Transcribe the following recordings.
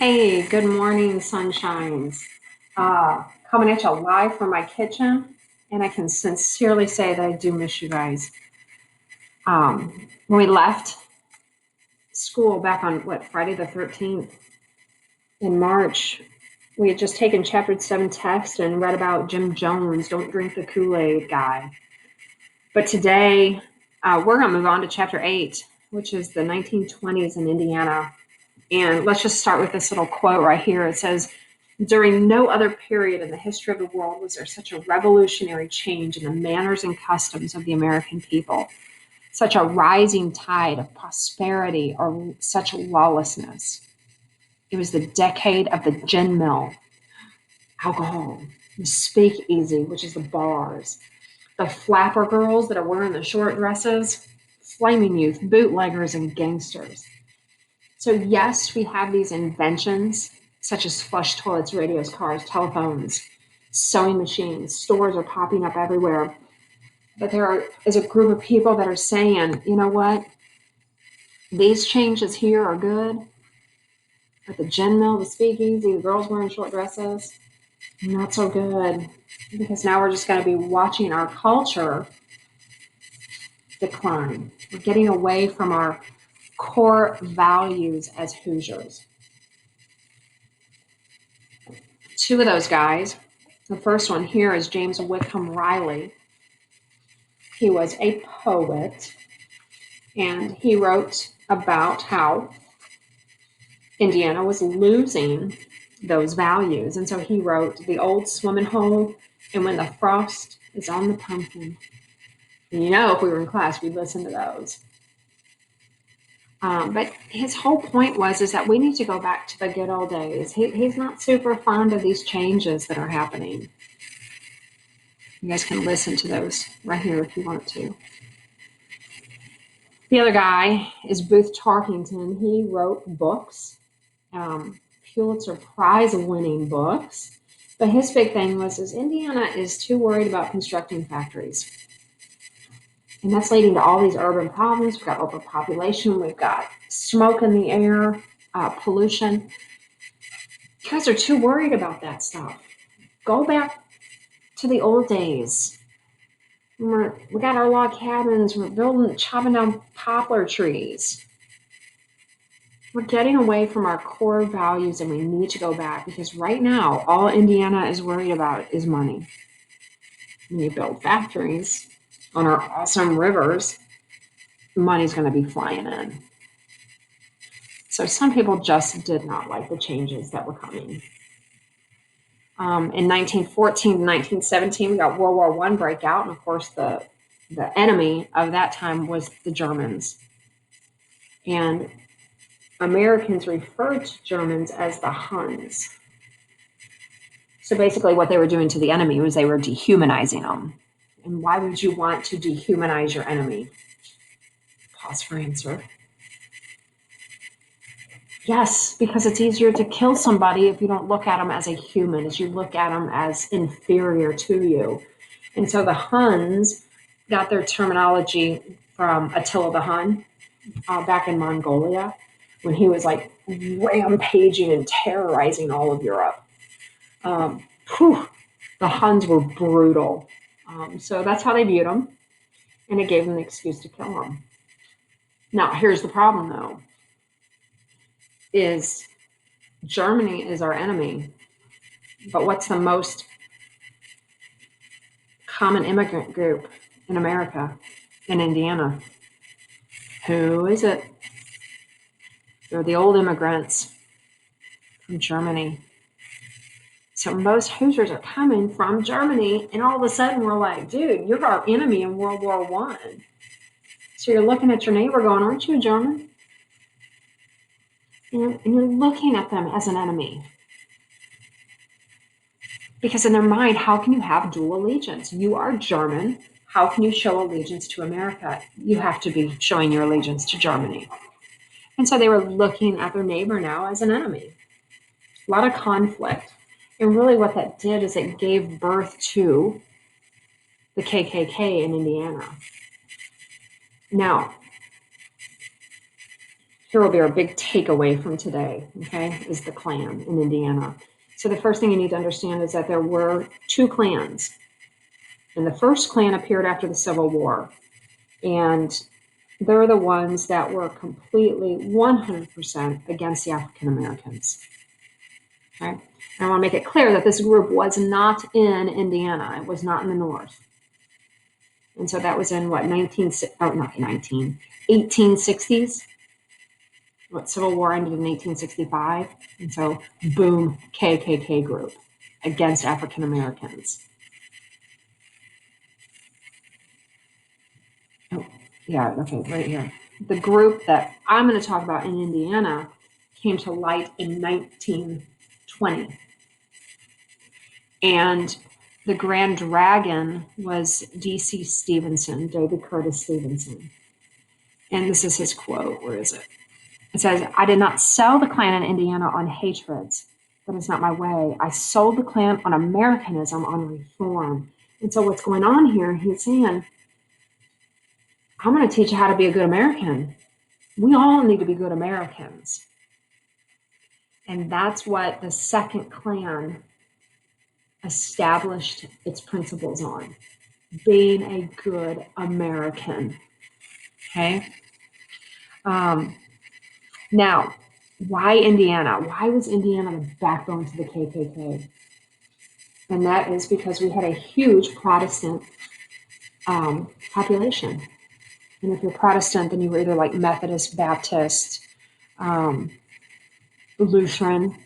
Hey, good morning, sunshines. Coming at you live from my kitchen, and I can sincerely say that I do miss you guys. When we left school back on Friday the 13th in March, we had just taken chapter 7 text and read about Jim Jones, don't drink the Kool-Aid guy. But today, we're going to move on to chapter 8, which is the 1920s in Indiana. And let's just start with this little quote right here. It says, during no other period in the history of the world was there such a revolutionary change in the manners and customs of the American people, such a rising tide of prosperity or such lawlessness. It was the decade of the gin mill, alcohol, the speakeasy, which is the bars, the flapper girls that are wearing the short dresses, flaming youth, bootleggers, and gangsters. So, yes, we have these inventions such as flush toilets, radios, cars, telephones, sewing machines, stores are popping up everywhere. But is a group of people that are saying, you know what, these changes here are good, but the gin mill, the speakeasy, the girls wearing short dresses, not so good. Because now we're just going to be watching our culture decline. We're getting away from our core values as Hoosiers. Two of those guys. The first one here is James Whitcomb Riley. He was a poet, and he wrote about how Indiana was losing those values. And so he wrote The Old Swimming Hole and When the Frost is on the Pumpkin. And if we were in class, we'd listen to those. But his whole point is that we need to go back to the good old days. He's not super fond of these changes that are happening. You guys can listen to those right here if you want to. The other guy is Booth Tarkington. He wrote books, Pulitzer Prize winning books. But his big thing is Indiana is too worried about constructing factories. And that's leading to all these urban problems. We've got overpopulation. We've got smoke in the air, pollution. You guys are too worried about that stuff. Go back to the old days. We got our log cabins. We're chopping down poplar trees. We're getting away from our core values, and we need to go back because right now, all Indiana is worried about is money. When you build factories on our awesome rivers, money's going to be flying in. So some people just did not like the changes that were coming. In 1914 to 1917, we got World War I breakout, and of course, the enemy of that time was the Germans. And Americans referred to Germans as the Huns. So basically, what they were doing to the enemy was they were dehumanizing them. And why would you want to dehumanize your enemy? Pause for answer. Yes, because it's easier to kill somebody if you don't look at them as a human, as you look at them as inferior to you. And so the Huns got their terminology from Attila the Hun back in Mongolia when he was like rampaging and terrorizing all of Europe. The Huns were brutal. So that's how they viewed them, and it gave them the excuse to kill them. Now, here's the problem, though, is Germany is our enemy, but what's the most common immigrant group in America, in Indiana? Who is it? They're the old immigrants from Germany. So most Hoosiers are coming from Germany, and all of a sudden we're like, dude, you're our enemy in World War I. So you're looking at your neighbor going, aren't you German? And you're looking at them as an enemy. Because in their mind, how can you have dual allegiance? You are German. How can you show allegiance to America? You have to be showing your allegiance to Germany. And so they were looking at their neighbor now as an enemy. A lot of conflict. And really what that did is it gave birth to the KKK in Indiana. Now, here will be our big takeaway from today, okay, is the Klan in Indiana. So the first thing you need to understand is that there were two clans. And the first Klan appeared after the Civil War. And they're the ones that were completely 100% against the African Americans. Okay? And I want to make it clear that this group was not in Indiana. It was not in the North. And so that was in what, 1860s? What, Civil War ended in 1865? And so, boom, KKK group against African Americans. Oh, yeah, okay, right here. The group that I'm going to talk about in Indiana came to light in 1920. And the Grand Dragon was D.C. Stevenson, David Curtis Stevenson. And this is his quote. Where is it? It says, "I did not sell the Klan in Indiana on hatreds. That is not my way. I sold the Klan on Americanism, on reform." And so what's going on here, he's saying, I'm going to teach you how to be a good American. We all need to be good Americans. And that's what the second Klan established its principles on, being a good American. Okay? Now, why Indiana? Why was Indiana the backbone to the KKK? And that is because we had a huge Protestant population. And if you're Protestant, then you were either like Methodist, Baptist, Lutheran.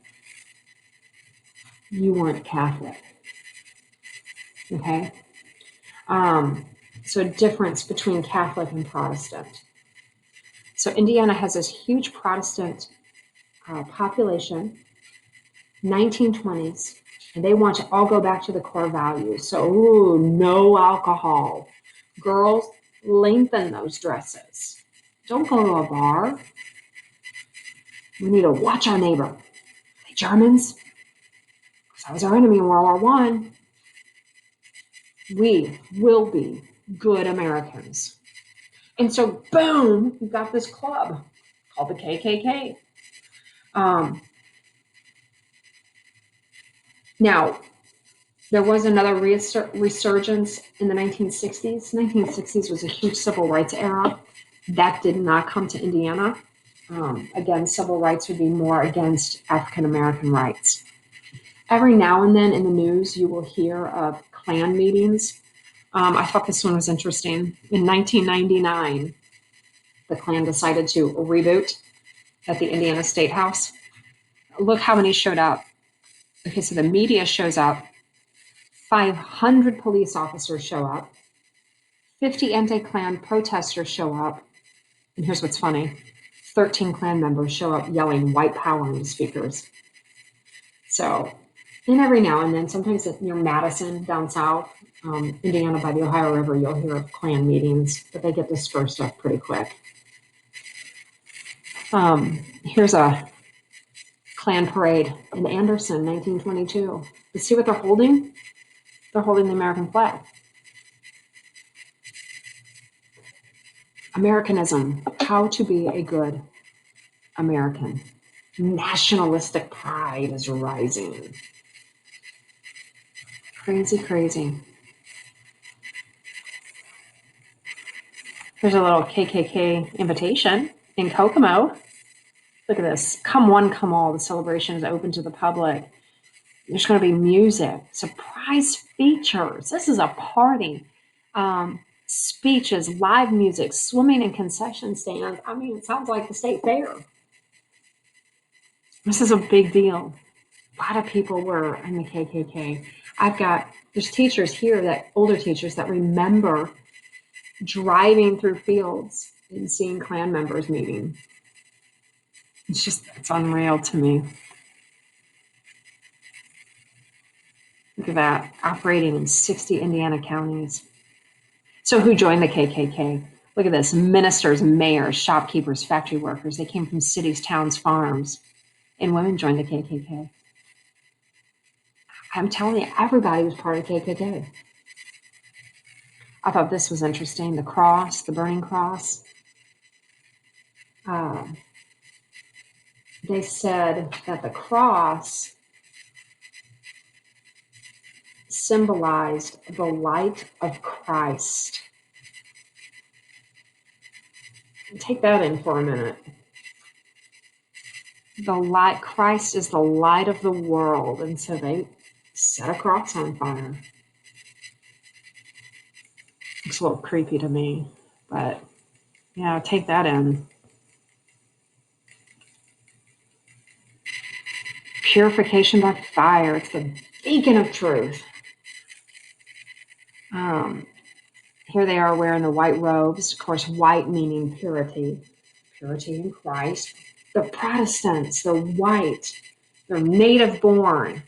You weren't Catholic. Okay? So a difference between Catholic and Protestant. So Indiana has this huge Protestant population, 1920s, and they want to all go back to the core values. So, no alcohol. Girls, lengthen those dresses. Don't go to a bar. We need to watch our neighbor. Are they Germans? Because that was our enemy in World War I. We will be good Americans. And so, boom, you've got this club called the KKK. Now, there was another resurgence in the 1960s. 1960s was a huge civil rights era. That did not come to Indiana. Again, civil rights would be more against African American rights. Every now and then in the news, you will hear of Klan meetings. I thought this one was interesting. In 1999, the Klan decided to reboot at the Indiana State House. Look how many showed up. Okay, so the media shows up. 500 police officers show up. 50 anti-Klan protesters show up. And here's what's funny. 13 Klan members show up yelling white power into speakers. So, and every now and then, sometimes near Madison, down south, Indiana by the Ohio River, you'll hear of Klan meetings, but they get dispersed up pretty quick. Here's a Klan parade in Anderson, 1922. You see what they're holding? They're holding the American flag. Americanism, how to be a good American. Nationalistic pride is rising. Crazy, crazy. Here's a little KKK invitation in Kokomo. Look at this. Come one, come all. The celebration is open to the public. There's going to be music, surprise features. This is a party. Speeches, live music, swimming and concession stands. I mean, it sounds like the state fair. This is a big deal. A lot of people were in the KKK. There's teachers here, older teachers that remember driving through fields and seeing Klan members meeting. It's unreal to me. Look at that, operating in 60 Indiana counties. So who joined the KKK? Look at this, ministers, mayors, shopkeepers, factory workers. They came from cities, towns, farms, and women joined the KKK. I'm telling you, everybody was part of the KKK. I thought this was interesting, the cross, the burning cross. they said that the cross symbolized the light of Christ. Take that in for a minute. The light, Christ is the light of the world, and so they set a cross on fire. It's a little creepy to me, but yeah, take that in. Purification by fire. It's the beacon of truth. Here they are wearing the white robes. Of course, white meaning purity. Purity in Christ. The Protestants, the white, they're native born,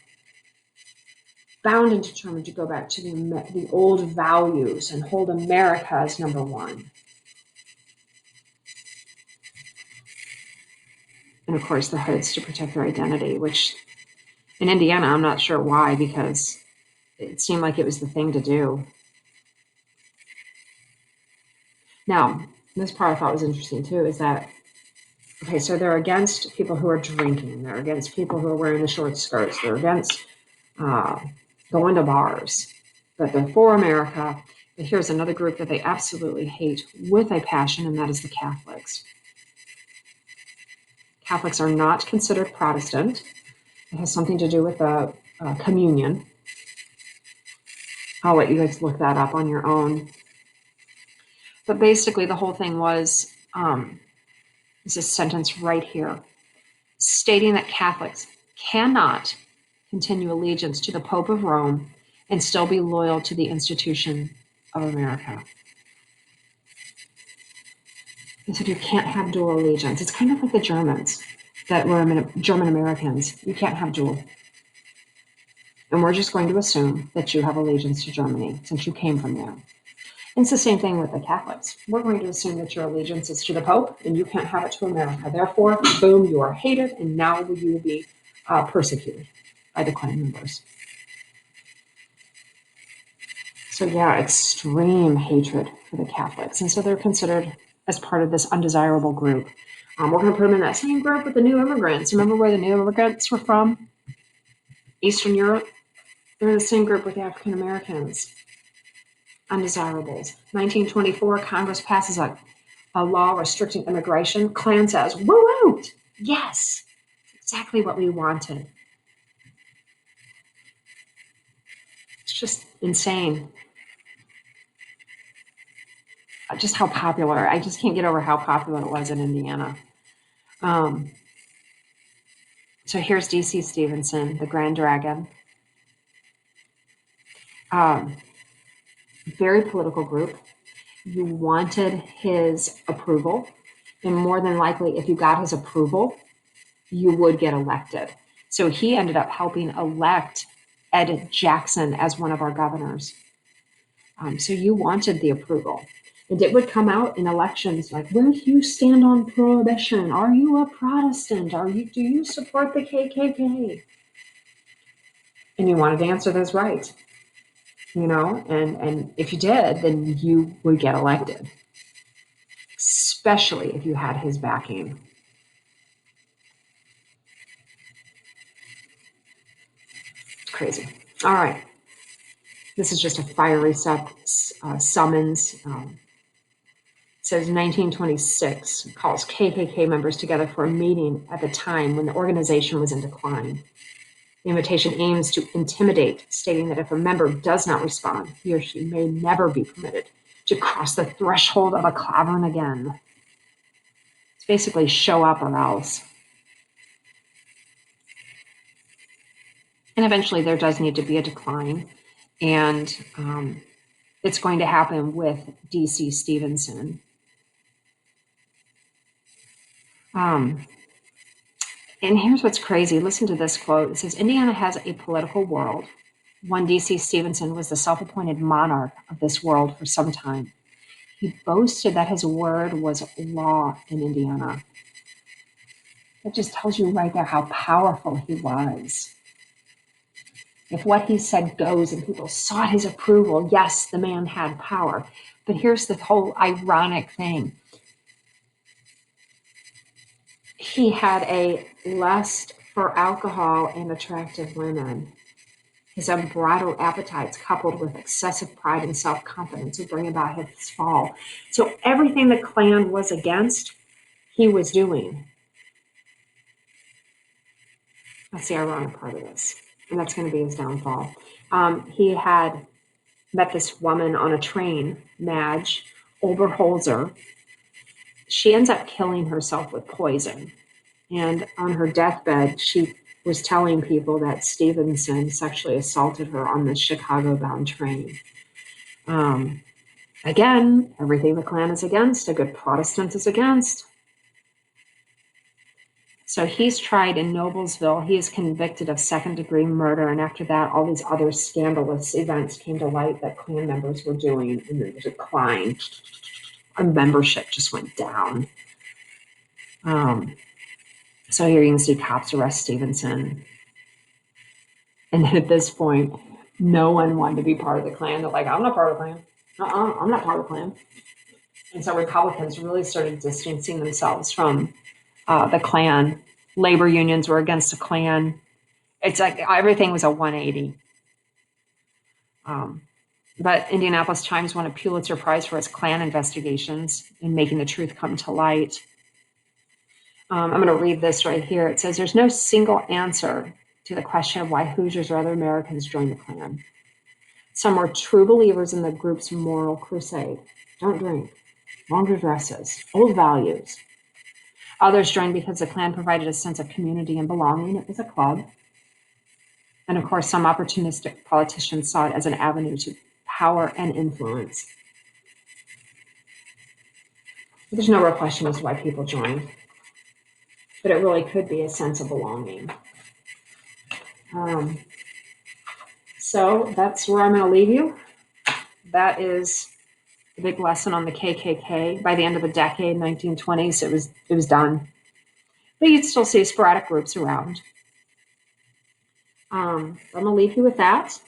bound and determined to go back to the old values and hold America as number one. And of course, the hoods to protect their identity, which in Indiana, I'm not sure why, because it seemed like it was the thing to do. Now, this part I thought was interesting too, is that, okay, so they're against people who are drinking. They're against people who are wearing the short skirts. They're against going to bars. But they're for America. But here's another group that they absolutely hate with a passion, and that is the Catholics. Catholics are not considered Protestant. It has something to do with communion. I'll let you guys look that up on your own. But basically, the whole thing was there's a sentence right here stating that Catholics cannot continue allegiance to the Pope of Rome and still be loyal to the institution of America. They said you can't have dual allegiance. It's kind of like the Germans that were German Americans. You can't have dual. And we're just going to assume that you have allegiance to Germany since you came from there. And it's the same thing with the Catholics. We're going to assume that your allegiance is to the Pope and you can't have it to America. Therefore, boom, you are hated, and now you will be persecuted by the clan members. So yeah, extreme hatred for the Catholics. And so they're considered as part of this undesirable group. We're going to put them in that same group with the new immigrants. Remember where the new immigrants were from? Eastern Europe. They're in the same group with the African Americans. Undesirables. 1924, Congress passes a law restricting immigration. Klan says, woo-woo! Yes, exactly what we wanted. It's just insane. Just how popular. I just can't get over how popular it was in Indiana. So here's D.C. Stevenson, the Grand Dragon. Very political group. You wanted his approval, and more than likely, if you got his approval, you would get elected. So he ended up helping elect Ed Jackson as one of our governors. So you wanted the approval. And it would come out in elections like, where do you stand on prohibition? Are you a Protestant? Do you support the KKK? And you wanted to answer those right. And if you did, then you would get elected, especially if you had his backing. It's crazy. All right. This is just a fiery summons. It says 1926 calls KKK members together for a meeting at the time when the organization was in decline. The invitation aims to intimidate, stating that if a member does not respond, he or she may never be permitted to cross the threshold of a cavern again. It's basically show up or else. And eventually there does need to be a decline. And it's going to happen with D.C. Stevenson. And here's what's crazy. Listen to this quote. It says, Indiana has a political world. One D.C. Stevenson was the self-appointed monarch of this world for some time. He boasted that his word was law in Indiana. That just tells you right there how powerful he was. If what he said goes and people sought his approval, yes, the man had power. But here's the whole ironic thing. He had a lust for alcohol and attractive women. His unbridled appetites, coupled with excessive pride and self-confidence, would bring about his fall. So everything the Klan was against, he was doing. That's the ironic part of this. And that's going to be his downfall. He had met this woman on a train, Madge Oberholzer. She ends up killing herself with poison. And on her deathbed, she was telling people that Stevenson sexually assaulted her on the Chicago-bound train. Again, everything the Klan is against, a good Protestant is against. So he's tried in Noblesville. He is convicted of second-degree murder, and after that, all these other scandalous events came to light that Klan members were doing, and the decline. Our membership just went down. So here you can see cops arrest Stevenson. And then at this point, no one wanted to be part of the Klan. They're like, I'm not part of the Klan. I'm not part of the Klan. And so Republicans really started distancing themselves from the Klan. Labor unions were against the Klan. It's like everything was a 180. But Indianapolis Times won a Pulitzer Prize for its Klan investigations in making the truth come to light. I'm going to read this right here. It says, there's no single answer to the question of why Hoosiers or other Americans joined the Klan. Some were true believers in the group's moral crusade. Don't drink, longer dresses, old values. Others joined because the Klan provided a sense of community and belonging. It was a club. And of course, some opportunistic politicians saw it as an avenue to power and influence. There's no real question as to why people joined, but it really could be a sense of belonging. So that's where I'm going to leave you. That is the big lesson on the KKK. By the end of the decade, 1920s, it was done. But you'd still see sporadic groups around. I'm going to leave you with that.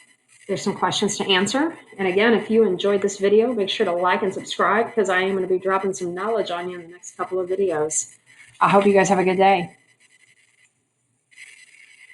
There's some questions to answer. And again, if you enjoyed this video, make sure to like and subscribe because I am going to be dropping some knowledge on you in the next couple of videos. I hope you guys have a good day.